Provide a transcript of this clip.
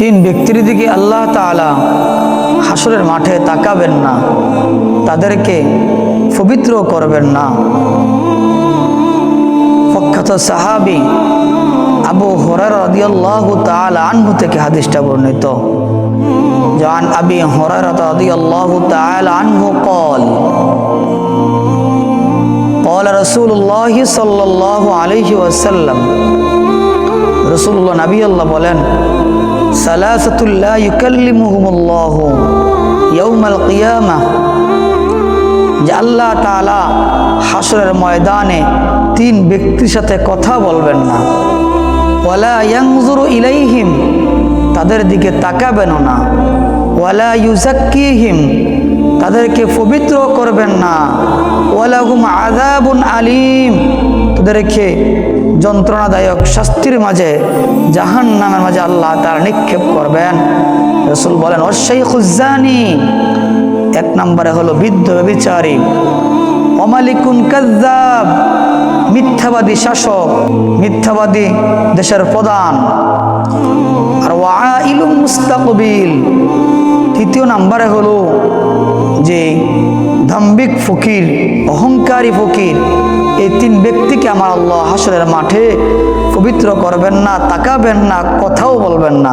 তিন ব্যক্তির দিকে আল্লাহ তাআলা হাসরের মাঠে তাকাবেন না, তাদেরকে পবিত্র করবেন না। প্রখ্যাত সাহাবী আবু হুরায়রা রাদিয়াল্লাহু তাআলা আনহু থেকে হাদিসটা বর্ণিত। জান আবি হুরায়রা রাদিয়াল্লাহু তাআলা আনহু قال قال رسول الله صلى الله عليه وسلم রাসূলুল্লাহ নবী আল্লাহ বলেন, সালাসাতুল লা ইউকাল্লিমুহুমুল্লাহু ইয়াউমাল কিয়ামাহ, যে আল্লাহ তাআলা হাসরের ময়দানে তিন ব্যক্তির সাথে কথা বলবেন না। ওয়ালা ইয়ানজুরু ইলাইহিম, তাদের দিকে তাকাবেন না। ওয়ালা ইউযাক্কিহিম, তাদেরকে পবিত্র করবেন না। ওয়ালাহুম আযাবুন আলীম, তাদেরকে যন্ত্রণাদায়ক শাস্তির মাঝে, জাহান্নামের মাঝে আল্লাহ তাআলা নিক্ষেপ করবেন। রাসূল বলেন, ওয়াশ-শাইখুজ জানি, এক নম্বরে হলো বৃদ্ধ ব্যভিচারী। ওয়ামালিকুন কাযযাব, মিথ্যাবাদী শাসক, মিথ্যাবাদী দেশের প্রধান। আর ওয়াইলুম মুস্তাকবিল, তৃতীয় নম্বরে হলো যে দাম্ভিক ফকির, অহংকারী ফকির। এই তিন ব্যক্তিকে আমার আল্লাহ হাসরের মাঠে পবিত্র করবেন না, তাকাবেন না, কথাও বলবেন না।